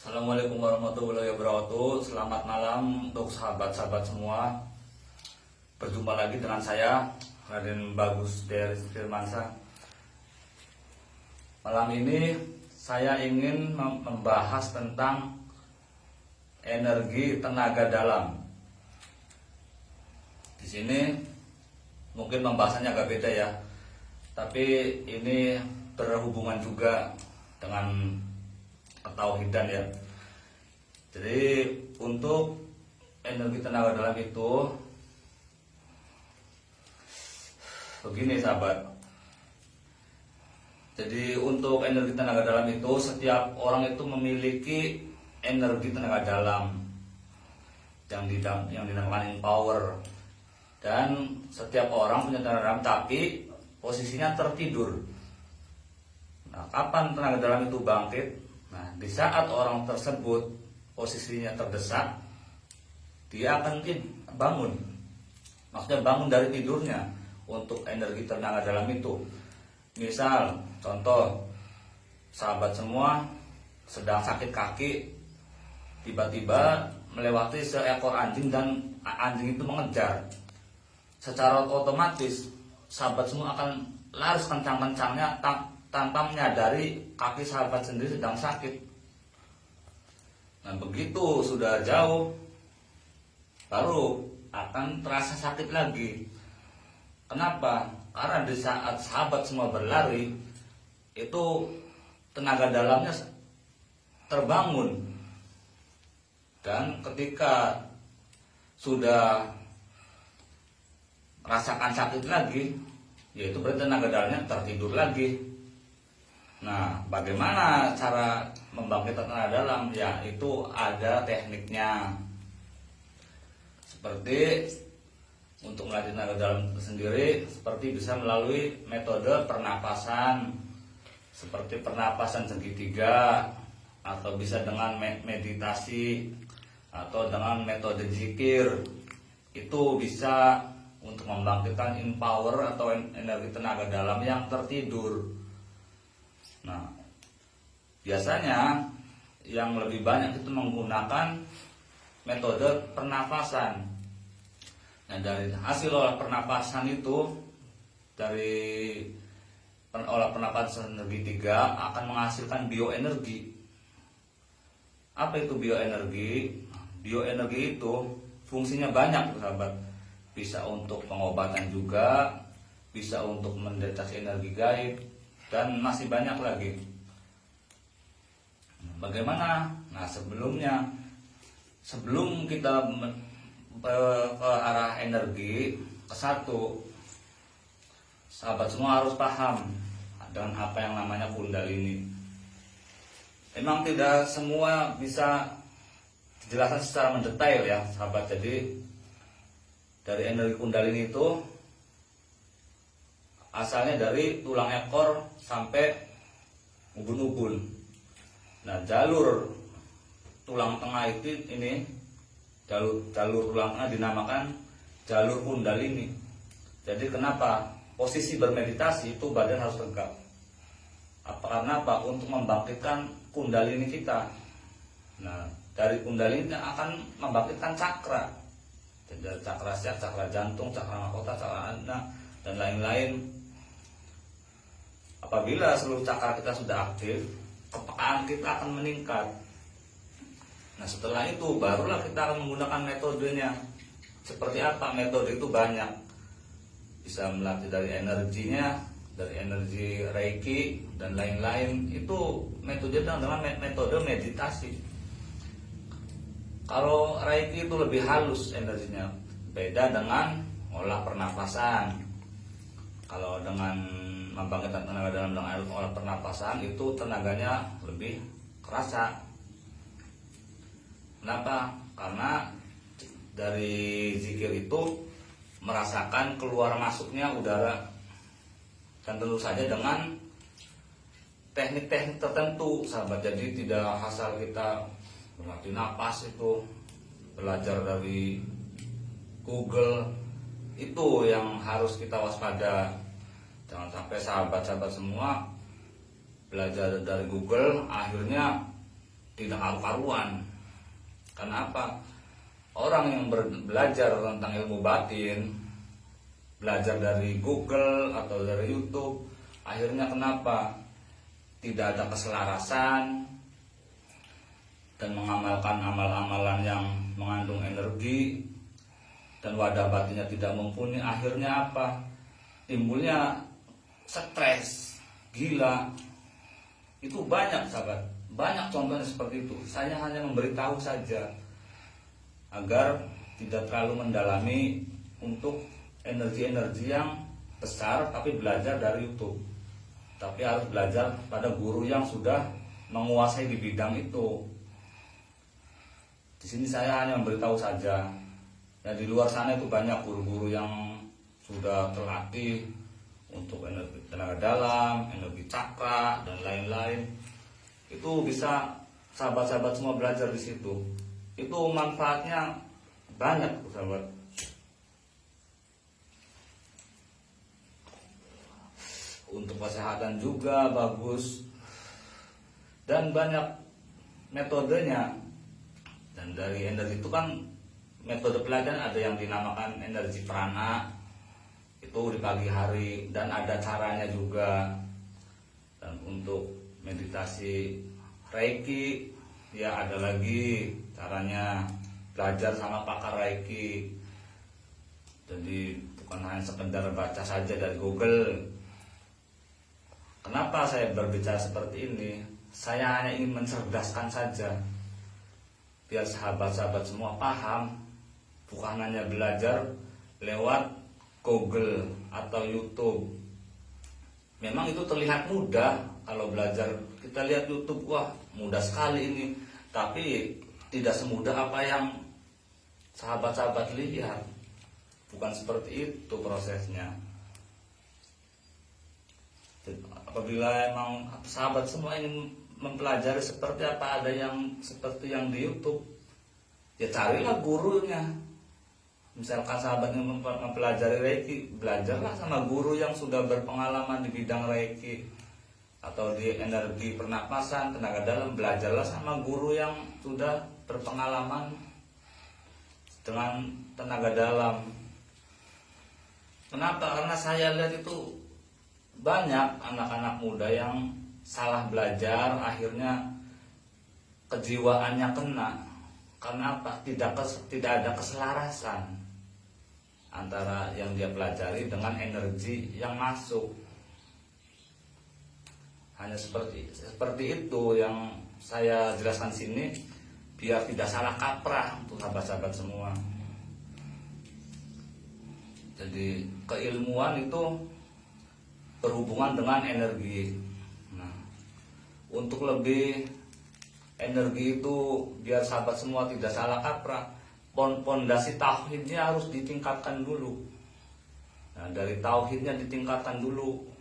Assalamualaikum warahmatullahi wabarakatuh. Selamat malam untuk sahabat-sahabat semua. Berjumpa lagi dengan saya, Raden Bagus dari Firmansyah. Malam ini saya ingin membahas tentang energi tenaga dalam. Di sini mungkin pembahasannya agak beda ya, tapi ini berhubungan juga dengan ketauhidan ya. Jadi untuk energi tenaga dalam itu begini sahabat. Jadi untuk energi tenaga dalam itu setiap orang itu memiliki energi tenaga dalam yang dinamakan power, dan setiap orang punya tenaga dalam tapi posisinya tertidur. Nah, kapan tenaga dalam itu bangkit? Nah, di saat orang tersebut posisinya terdesak, dia akan bangun. Maksudnya bangun dari tidurnya untuk energi tenaga dalam itu. Misal, contoh, sahabat semua sedang sakit kaki, tiba-tiba melewati seekor anjing dan anjing itu mengejar. Secara otomatis, sahabat semua akan lari kencang-kencangnya tanpa menyadari kaki sahabat sendiri sedang sakit. Nah, begitu sudah jauh, baru akan terasa sakit lagi. Kenapa? Karena di saat sahabat semua berlari, itu tenaga dalamnya terbangun. Dan ketika sudah merasakan sakit lagi, yaitu berarti tenaga dalamnya tertidur lagi. Nah, bagaimana cara membangkitkan tenaga dalam? Ya, itu ada tekniknya. Seperti untuk melatih tenaga dalam sendiri, seperti bisa melalui metode pernapasan, seperti pernapasan segitiga, atau bisa dengan meditasi, atau dengan metode zikir. Itu bisa untuk membangkitkan empower atau energi tenaga dalam yang tertidur. Nah, biasanya yang lebih banyak itu menggunakan metode pernapasan. Nah, dari hasil olah pernapasan itu, dari olah pernapasan segitiga akan menghasilkan bioenergi. Apa itu bioenergi? Bioenergi itu fungsinya banyak, sahabat. Bisa untuk pengobatan juga, bisa untuk mendeteksi energi gaib, dan masih banyak lagi. Bagaimana? Nah, sebelum kita ke arah energi ke satu, sahabat semua harus paham dengan apa yang namanya kundalini. Memang tidak semua bisa dijelaskan secara mendetail ya, sahabat. Jadi dari energi kundalini itu asalnya dari tulang ekor sampai ubun-ubun. Nah, jalur tulang tengah ini jalur tulang tengah dinamakan jalur kundalini. Jadi kenapa posisi bermeditasi itu badan harus tegak? Karena apa? Untuk membangkitkan kundalini kita. Nah, dari kundalini akan membangkitkan cakra. Jadi cakra syah, cakra jantung, cakra mahkota, cakra anak, dan lain-lain. Apabila seluruh cakra kita sudah aktif, kepekaan kita akan meningkat. Nah, setelah itu barulah kita akan menggunakan metodenya. Seperti apa? Metode itu banyak. Bisa melatih dari energinya, dari energi reiki dan lain-lain. Itu metode dengan metode meditasi. Kalau reiki itu lebih halus energinya, beda dengan olah pernapasan. Kalau dengan membangkitkan tenaga dalam dengan olah pernapasan itu tenaganya lebih kerasa. Kenapa? Karena dari zikir itu merasakan keluar masuknya udara, dan tentu saja dengan teknik-teknik tertentu, sahabat. Jadi tidak asal kita berlatih napas itu belajar dari Google. Itu yang harus kita waspada. Jangan sampai sahabat-sahabat semua belajar dari Google, akhirnya tidak karu-karuan. Karena apa? Orang yang belajar tentang ilmu batin, belajar dari Google atau dari YouTube, akhirnya kenapa? Tidak ada keselarasan dan mengamalkan amal-amalan yang mengandung energi, dan wadah batinnya tidak mumpuni. Akhirnya apa? Timbulnya stres, gila. Itu banyak sahabat, banyak contohnya seperti itu. Saya hanya memberitahu saja agar tidak terlalu mendalami untuk energi-energi yang besar, tapi belajar dari YouTube. Tapi harus belajar pada guru yang sudah menguasai di bidang itu. Di sini saya hanya memberitahu saja. Ya, di luar sana itu banyak guru-guru yang sudah terlatih untuk energi tenaga dalam, energi cakra dan lain-lain. Itu bisa sahabat-sahabat semua belajar di situ. Itu manfaatnya banyak, sahabat. Untuk kesehatan juga bagus, dan banyak metodenya. Dan dari energi itu kan metode pelajaran ada yang dinamakan energi prana, itu di pagi hari, dan ada caranya juga. Dan untuk meditasi Reiki, ya ada lagi caranya, belajar sama pakar Reiki. Jadi bukan hanya sekedar baca saja dari Google. Kenapa saya berbicara seperti ini? Saya hanya ingin mencerdaskan saja, biar sahabat-sahabat semua paham. Bukan hanya belajar lewat Google atau YouTube. Memang itu terlihat mudah kalau belajar. Kita lihat YouTube, wah mudah sekali ini. Tapi tidak semudah apa yang sahabat-sahabat lihat. Bukan seperti itu prosesnya. Apabila emang sahabat semua ingin mempelajari seperti apa, ada yang seperti yang di YouTube, ya carilah gurunya. Misalkan sahabat yang mempelajari Reiki, belajarlah sama guru yang sudah berpengalaman di bidang Reiki. Atau di energi pernapasan, tenaga dalam, belajarlah sama guru yang sudah berpengalaman dengan tenaga dalam. Kenapa? Karena saya lihat itu banyak anak-anak muda yang salah belajar, akhirnya kejiwaannya kena. Karena apa? Tidak ada keselarasan antara yang dia pelajari dengan energi yang masuk. Hanya seperti itu yang saya jelaskan sini, biar tidak salah kaprah untuk sahabat-sahabat semua. Jadi keilmuan itu berhubungan dengan energi. Nah, untuk lebih energi itu biar sahabat semua tidak salah kaprah, pondasi tauhidnya harus ditingkatkan dulu. Nah, dari tauhidnya ditingkatkan dulu.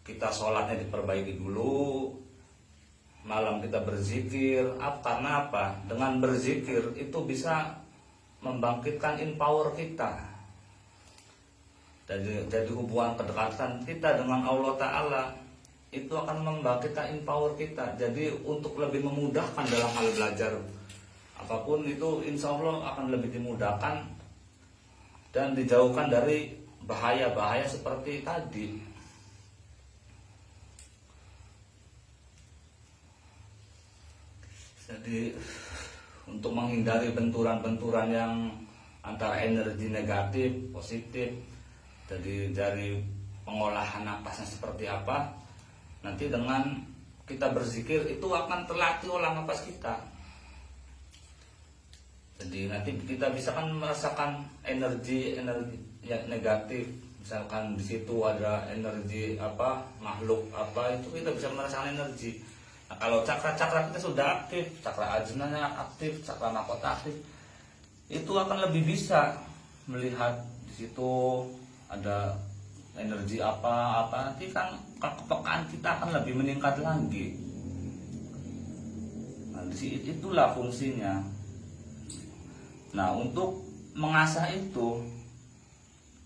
Kita sholatnya diperbaiki dulu. Malam kita berzikir. Karena apa? Dengan berzikir itu bisa membangkitkan power kita. Jadi hubungan kedekatan kita dengan Allah Ta'ala itu akan membangkitkan power kita. Jadi untuk lebih memudahkan dalam hal belajar apapun itu, insya Allah akan lebih dimudahkan dan dijauhkan dari bahaya-bahaya seperti tadi. Jadi untuk menghindari benturan-benturan yang antara energi negatif, positif, jadi dari pengolahan napasnya seperti apa, nanti dengan kita berzikir itu akan terlatih olah napas kita. Jadi nanti kita bisa kan merasakan energi yang negatif. Misalkan di situ ada energi apa, makhluk apa, itu kita bisa merasakan energi. Nah, kalau cakra-cakra kita sudah aktif, cakra ajnanya aktif, cakra mahkota aktif, itu akan lebih bisa melihat di situ ada energi apa, nanti kan kepekaan kita akan lebih meningkat lagi. Nah, itulah fungsinya. Nah, untuk mengasah itu,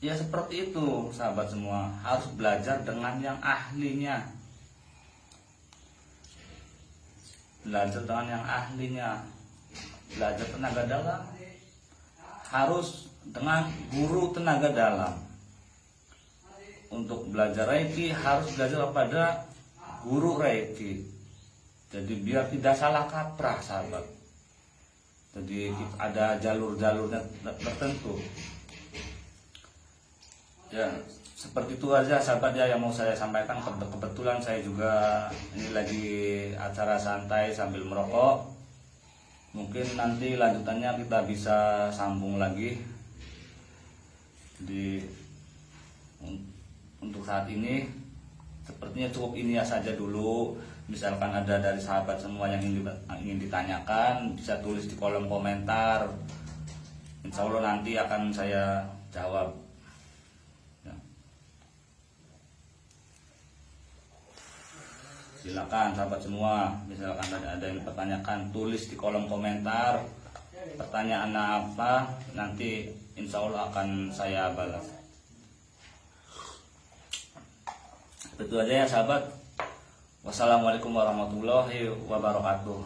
ya seperti itu sahabat semua, harus belajar dengan yang ahlinya. belajar dengan yang ahlinya. Belajar tenaga dalam harus dengan guru tenaga dalam. Untuk belajar Reiki harus belajar pada guru Reiki. Jadi biar tidak salah kaprah, sahabat. Jadi ada jalur-jalurnya tertentu. Ya, seperti itu aja sahabat ya yang mau saya sampaikan. Kebetulan saya juga ini lagi acara santai sambil merokok. Mungkin nanti lanjutannya kita bisa sambung lagi. Jadi untuk saat ini sepertinya cukup ini ya saja dulu. Misalkan ada dari sahabat semua yang ingin ditanyakan, bisa tulis di kolom komentar. Insya Allah nanti akan saya jawab. Ya. Silakan sahabat semua, misalkan ada yang pertanyakan, tulis di kolom komentar pertanyaan apa, nanti insya Allah akan saya balas. Itu aja ya sahabat. Wassalamualaikum warahmatullahi wabarakatuh.